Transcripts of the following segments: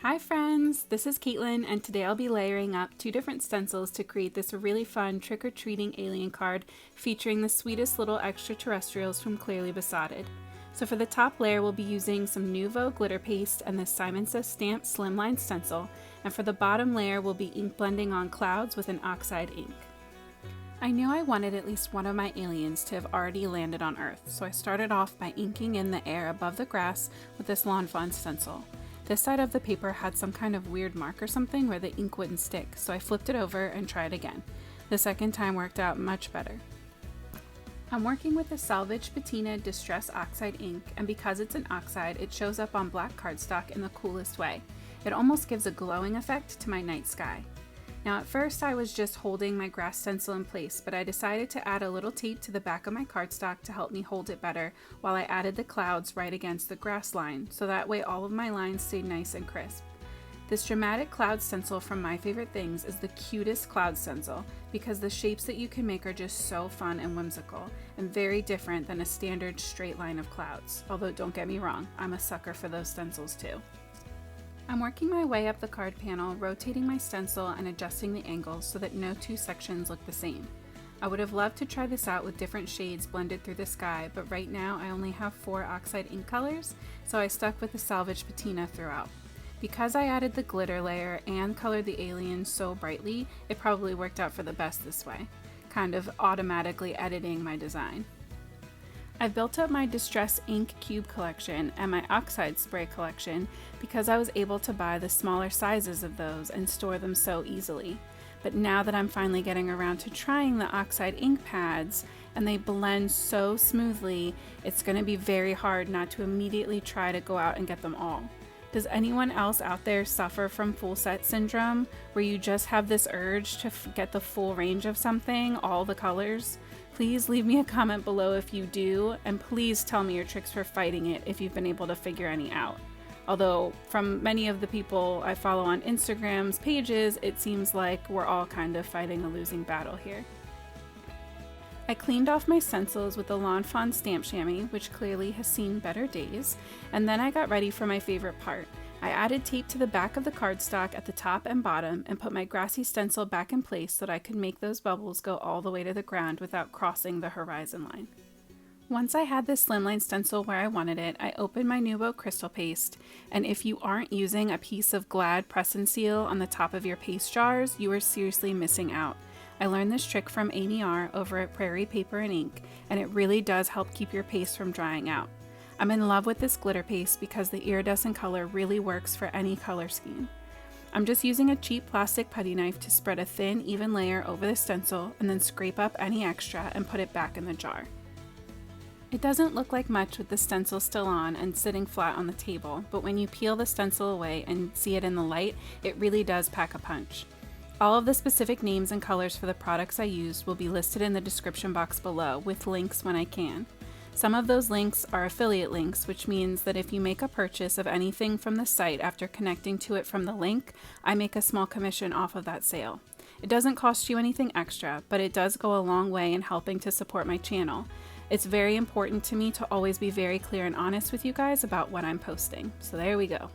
Hi friends, this is Caitlin and today I'll be layering up two different stencils to create this really fun trick-or-treating alien card featuring the sweetest little extraterrestrials from Clearly Besotted. So for the top layer we'll be using some Nouveau glitter paste and this Simon Says Stamp Slimline stencil, and for the bottom layer we'll be ink blending on clouds with an oxide ink. I knew I wanted at least one of my aliens to have already landed on Earth, so I started off by inking in the air above the grass with this Lawn Fawn stencil. This side of the paper had some kind of weird mark or something where the ink wouldn't stick, so I flipped it over and tried again. The second time worked out much better. I'm working with the Salvage Patina Distress Oxide ink, and because it's an oxide, it shows up on black cardstock in the coolest way. It almost gives a glowing effect to my night sky. Now at first I was just holding my grass stencil in place, but I decided to add a little tape to the back of my cardstock to help me hold it better while I added the clouds right against the grass line, so that way all of my lines stayed nice and crisp. This dramatic cloud stencil from My Favorite Things is the cutest cloud stencil because the shapes that you can make are just so fun and whimsical and very different than a standard straight line of clouds, although don't get me wrong, I'm a sucker for those stencils too. I'm working my way up the card panel, rotating my stencil and adjusting the angles so that no two sections look the same. I would have loved to try this out with different shades blended through the sky, but right now I only have 4 oxide ink colors, so I stuck with the Salvage Patina throughout. Because I added the glitter layer and colored the aliens so brightly, it probably worked out for the best this way, kind of automatically editing my design. I've built up my Distress Ink Cube collection and my Oxide Spray collection because I was able to buy the smaller sizes of those and store them so easily. But now that I'm finally getting around to trying the Oxide ink pads and they blend so smoothly, it's going to be very hard not to immediately try to go out and get them all. Does anyone else out there suffer from full set syndrome, where you just have this urge to get the full range of something, all the colors? Please leave me a comment below if you do, and please tell me your tricks for fighting it if you've been able to figure any out. Although, from many of the people I follow on Instagram's pages, it seems like we're all kind of fighting a losing battle here. I cleaned off my stencils with the Lawn Fawn stamp chamois, which clearly has seen better days, and then I got ready for my favorite part. I added tape to the back of the cardstock at the top and bottom and put my grassy stencil back in place so that I could make those bubbles go all the way to the ground without crossing the horizon line. Once I had this slimline stencil where I wanted it, I opened my Nouveau crystal paste, and if you aren't using a piece of Glad press and seal on the top of your paste jars, you are seriously missing out. I learned this trick from Amy R. over at Prairie Paper and Ink, and it really does help keep your paste from drying out. I'm in love with this glitter paste because the iridescent color really works for any color scheme. I'm just using a cheap plastic putty knife to spread a thin, even layer over the stencil and then scrape up any extra and put it back in the jar. It doesn't look like much with the stencil still on and sitting flat on the table, but when you peel the stencil away and see it in the light, it really does pack a punch. All of the specific names and colors for the products I used will be listed in the description box below, with links when I can. Some of those links are affiliate links, which means that if you make a purchase of anything from the site after connecting to it from the link, I make a small commission off of that sale. It doesn't cost you anything extra, but it does go a long way in helping to support my channel. It's very important to me to always be very clear and honest with you guys about what I'm posting. So there we go.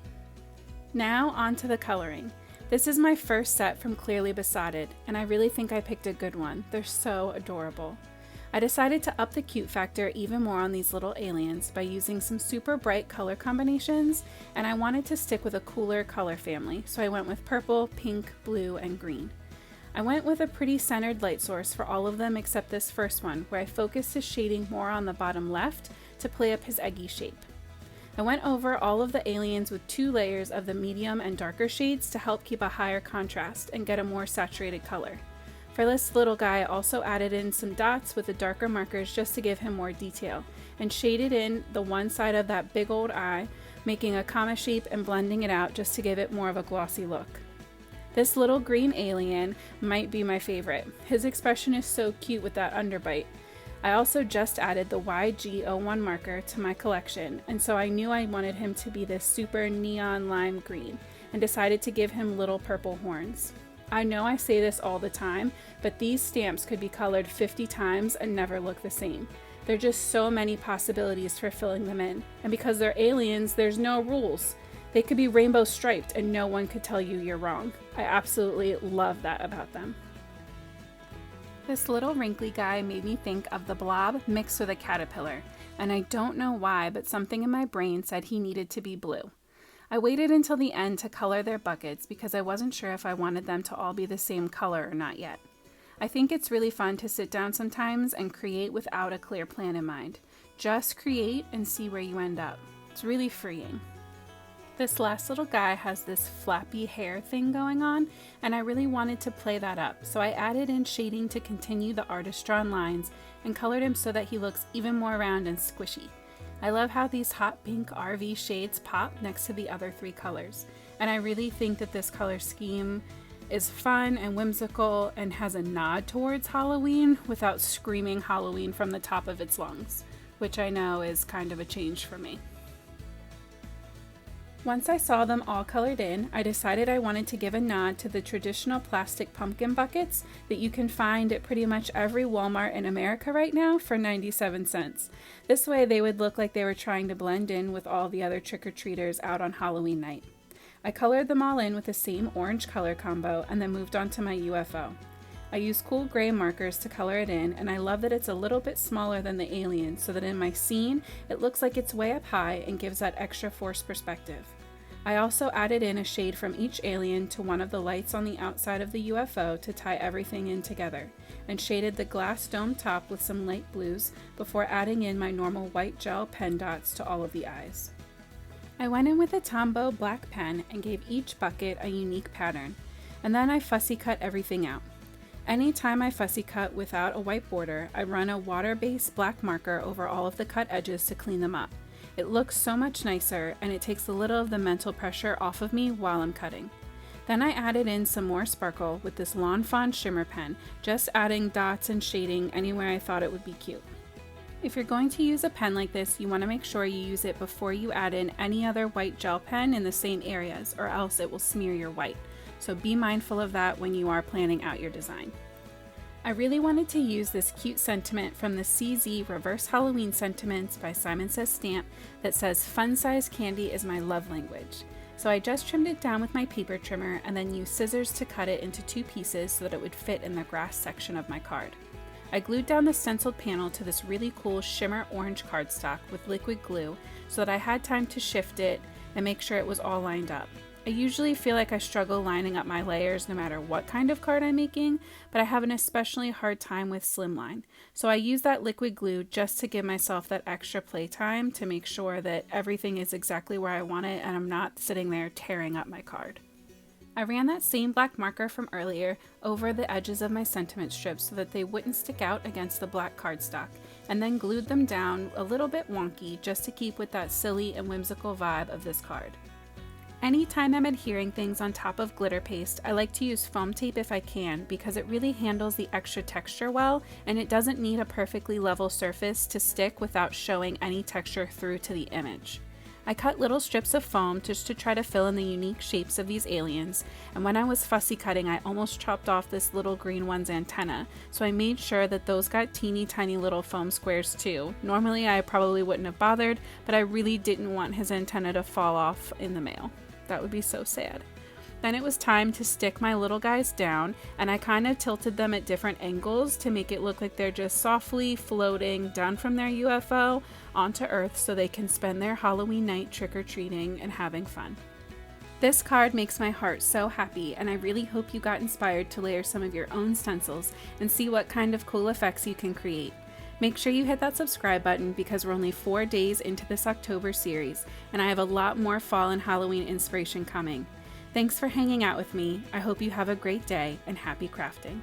Now on to the coloring. This is my first set from Clearly Besotted, and I really think I picked a good one. They're so adorable. I decided to up the cute factor even more on these little aliens by using some super bright color combinations, and I wanted to stick with a cooler color family, so I went with purple, pink, blue, and green. I went with a pretty centered light source for all of them except this first one, where I focused his shading more on the bottom left to play up his eggy shape. I went over all of the aliens with 2 layers of the medium and darker shades to help keep a higher contrast and get a more saturated color. For this little guy, I also added in some dots with the darker markers just to give him more detail, and shaded in the one side of that big old eye, making a comma shape and blending it out just to give it more of a glossy look. This little green alien might be my favorite. His expression is so cute with that underbite. I also just added the YG01 marker to my collection, and so I knew I wanted him to be this super neon lime green, and decided to give him little purple horns. I know I say this all the time, but these stamps could be colored 50 times and never look the same. There are just so many possibilities for filling them in, and because they're aliens, there's no rules. They could be rainbow striped and no one could tell you you're wrong. I absolutely love that about them. This little wrinkly guy made me think of the blob mixed with a caterpillar, and I don't know why, but something in my brain said he needed to be blue. I waited until the end to color their buckets because I wasn't sure if I wanted them to all be the same color or not yet. I think it's really fun to sit down sometimes and create without a clear plan in mind. Just create and see where you end up. It's really freeing. This last little guy has this flappy hair thing going on, and I really wanted to play that up, so I added in shading to continue the artist-drawn lines and colored him so that he looks even more round and squishy. I love how these hot pink RV shades pop next to the other three colors, and I really think that this color scheme is fun and whimsical and has a nod towards Halloween without screaming Halloween from the top of its lungs, which I know is kind of a change for me. Once I saw them all colored in, I decided I wanted to give a nod to the traditional plastic pumpkin buckets that you can find at pretty much every Walmart in America right now for 97 cents. This way they would look like they were trying to blend in with all the other trick-or-treaters out on Halloween night. I colored them all in with the same orange color combo and then moved on to my UFO. I used cool gray markers to color it in, and I love that it's a little bit smaller than the alien so that in my scene it looks like it's way up high and gives that extra forced perspective. I also added in a shade from each alien to one of the lights on the outside of the UFO to tie everything in together, and shaded the glass dome top with some light blues before adding in my normal white gel pen dots to all of the eyes. I went in with a Tombow black pen and gave each bucket a unique pattern, and then I fussy cut everything out. Anytime I fussy cut without a white border, I run a water-based black marker over all of the cut edges to clean them up. It looks so much nicer, and it takes a little of the mental pressure off of me while I'm cutting. Then I added in some more sparkle with this Lawn Fawn shimmer pen, just adding dots and shading anywhere I thought it would be cute. If you're going to use a pen like this, you want to make sure you use it before you add in any other white gel pen in the same areas, or else it will smear your white. So be mindful of that when you are planning out your design. I really wanted to use this cute sentiment from the CZ Reverse Halloween Sentiments by Simon Says stamp that says, "Fun size candy is my love language." So I just trimmed it down with my paper trimmer and then used scissors to cut it into two pieces so that it would fit in the grass section of my card. I glued down the stenciled panel to this really cool shimmer orange cardstock with liquid glue so that I had time to shift it and make sure it was all lined up. I usually feel like I struggle lining up my layers no matter what kind of card I'm making, but I have an especially hard time with Slimline. So I use that liquid glue just to give myself that extra playtime to make sure that everything is exactly where I want it and I'm not sitting there tearing up my card. I ran that same black marker from earlier over the edges of my sentiment strips so that they wouldn't stick out against the black cardstock, and then glued them down a little bit wonky just to keep with that silly and whimsical vibe of this card. Anytime I'm adhering things on top of glitter paste, I like to use foam tape if I can because it really handles the extra texture well, and it doesn't need a perfectly level surface to stick without showing any texture through to the image. I cut little strips of foam just to try to fill in the unique shapes of these aliens, and when I was fussy cutting I almost chopped off this little green one's antenna, so I made sure that those got teeny tiny little foam squares too. Normally I probably wouldn't have bothered, but I really didn't want his antenna to fall off in the mail. That would be so sad. Then it was time to stick my little guys down, and I kind of tilted them at different angles to make it look like they're just softly floating down from their UFO onto Earth so they can spend their Halloween night trick-or-treating and having fun. This card makes my heart so happy, and I really hope you got inspired to layer some of your own stencils and see what kind of cool effects you can create. Make sure you hit that subscribe button because we're only 4 days into this October series, and I have a lot more fall and Halloween inspiration coming. Thanks for hanging out with me. I hope you have a great day and happy crafting.